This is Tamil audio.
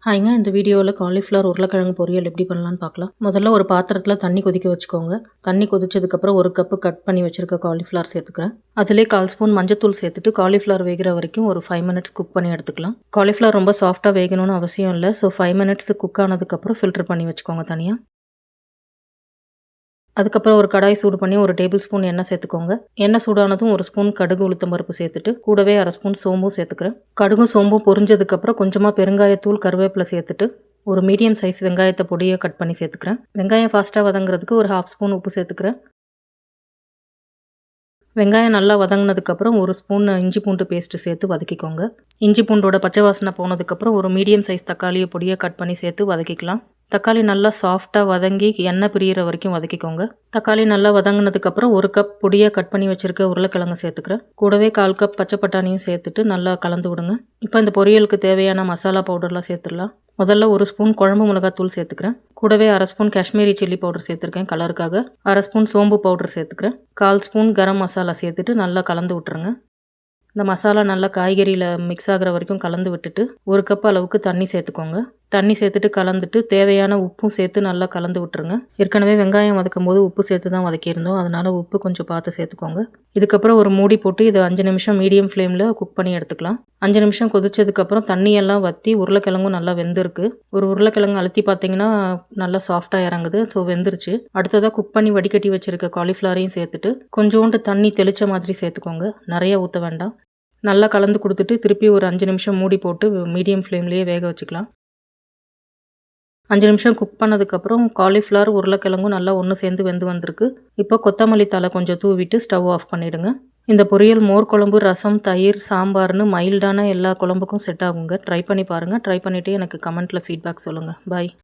ஹாய்ங்க. இந்த வீடியோவில் காலிஃப்ளவர் உருளைக்கிழங்கு பொரியல் எப்படி பண்ணலான்னு பார்க்கலாம். முதல்ல ஒரு பாத்திரத்தில் தண்ணி கொதிக்க வச்சுக்கோங்க. தண்ணி கொதிச்சதுக்கப்புறம் 1 கப்பு கட் பண்ணி வச்சுருக்க காலிஃப்ளவர் சேர்த்துக்கிறேன். அதிலே 1/4 ஸ்பூன் மஞ்சத்தூள் சேர்த்துட்டு காலிஃப்ளவர் வேகிற வரைக்கும் ஒரு 5 மினிட்ஸ் குக் பண்ணி எடுத்துக்கலாம். காலிஃப்ளவர் ரொம்ப சாஃப்டாக வேகணும்னு அவசியம் இல்லை. ஸோ 5 மினிட்ஸ் குக் ஆனதுக்கப்புறம் ஃபில்டர் பண்ணி வச்சுக்கோங்க தனியாக. அதுக்கப்புறம் ஒரு கடாய் சூடு பண்ணி 1 டேபிள் ஸ்பூன் எண்ணெய் சேர்த்துக்கோங்க. எண்ணெய் சூடானதும் 1 ஸ்பூன் கடுகு உளுத்தம் பருப்பு சேர்த்துட்டு கூடவே 1/2 ஸ்பூன் சோம்பும் சேர்த்துக்கிறேன். கடுகும் சோம்பும் பொரிஞ்சதுக்கப்புறம் கொஞ்சமாக பெருங்காயத்தூள் கருவேப்பிலை சேர்த்துட்டு ஒரு மீடியம் சைஸ் வெங்காயத்தை பொடியை கட் பண்ணி சேர்த்துக்கிறேன். வெங்காயம் ஃபாஸ்ட்டாக வதங்குறதுக்கு ஒரு 1/2 ஸ்பூன் உப்பு சேர்த்துக்கிறேன். வெங்காயம் நல்லா வதங்கினதுக்கப்புறம் 1 ஸ்பூன் இஞ்சி பூண்டு பேஸ்ட்டு சேர்த்து வதக்கிக்கோங்க. இஞ்சி பூண்டோட பச்சை வாசனை போனதுக்கப்புறம் ஒரு மீடியம் சைஸ் தக்காளியை பொடியை கட் பண்ணி சேர்த்து வதக்கிக்கலாம். தக்காளி நல்லா சாஃப்டாக வதங்கி எண்ணெய் பிரியிற வரைக்கும் வதக்கிக்கோங்க. தக்காளி நல்லா வதங்கினதுக்கப்புறம் 1 கப் பொடியாக கட் பண்ணி வச்சுருக்க உருளைக்கிழங்கு சேர்த்துக்கிறேன். கூடவே 1/4 கப் பச்சை பட்டாணியும் சேர்த்துட்டு நல்லா கலந்து விடுங்க. இப்போ இந்த பொரியலுக்கு தேவையான மசாலா பவுடர்லாம் சேர்த்துடலாம். முதல்ல 1 ஸ்பூன் குழம்பு மிளகாத்தூள் சேர்த்துக்கிறேன். கூடவே 1/2 ஸ்பூன் காஷ்மீரி சில்லி பவுடர் சேர்த்துருக்கேன் கலருக்காக. 1/2 ஸ்பூன் சோம்பு பவுடர் சேர்த்துக்கிறேன். 1/4 ஸ்பூன் கரம் மசாலா சேர்த்துட்டு நல்லா கலந்து விட்டுருங்க. இந்த மசாலா நல்லா காய்கறியில் மிக்ஸ் ஆகிற வரைக்கும் கலந்து விட்டுட்டு 1 கப் அளவுக்கு தண்ணி சேர்த்துக்கோங்க. தண்ணி சேர்த்துட்டு கலந்துட்டு தேவையான உப்பும் சேர்த்து நல்லா கலந்து விட்டுருங்க. ஏற்கனவே வெங்காயம் வதக்கும் போது உப்பு சேர்த்து தான் வதக்கியிருந்தோம். அதனால் உப்பு கொஞ்சம் பார்த்து சேர்த்துக்கோங்க. இதுக்கப்புறம் ஒரு மூடி போட்டு இதை 5 நிமிஷம் மீடியம் ஃப்ளேமில் குக் பண்ணி எடுத்துக்கலாம். 5 நிமிஷம் கொதிச்சதுக்கப்புறம் தண்ணியெல்லாம் வற்றி உருளைக்கிழங்கும் நல்லா வெந்திருக்கு. ஒரு உருளைக்கிழங்கு அழுத்தி பார்த்தீங்கன்னா நல்லா சாஃப்டாக இறங்குது. ஸோ வெந்துருச்சு. அடுத்ததாக குக் பண்ணி வடிகட்டி வச்சுருக்க காலிஃப்ளவரையும் சேர்த்துட்டு கொஞ்சோண்டு தண்ணி தெளித்த மாதிரி சேர்த்துக்கோங்க. நிறைய ஊற்ற வேண்டாம். நல்லா கலந்து கொடுத்துட்டு திருப்பி ஒரு 5 நிமிஷம் மூடி போட்டு மீடியம் ஃப்ளேம்லேயே வேக வச்சுக்கலாம். 5 நிமிஷம் குக் பண்ணதுக்கப்புறம் காலிஃப்ளவர் உருளைக்கிழங்கும் நல்லா ஒன்று சேர்ந்து வெந்து வந்திருக்கு. இப்போ கொத்தமல்லி தழை கொஞ்சம் தூவிட்டு ஸ்டவ் ஆஃப் பண்ணிவிடுங்க. இந்த பொரியல் மோர் குழம்பு, ரசம், தயிர், சாம்பார்னு மைல்டான எல்லா குழம்புக்கும் செட் ஆகுங்க. ட்ரை பண்ணி பாருங்கள். ட்ரை பண்ணிவிட்டு எனக்கு கமெண்ட்டில் ஃபீட்பேக் சொல்லுங்கள். பாய்.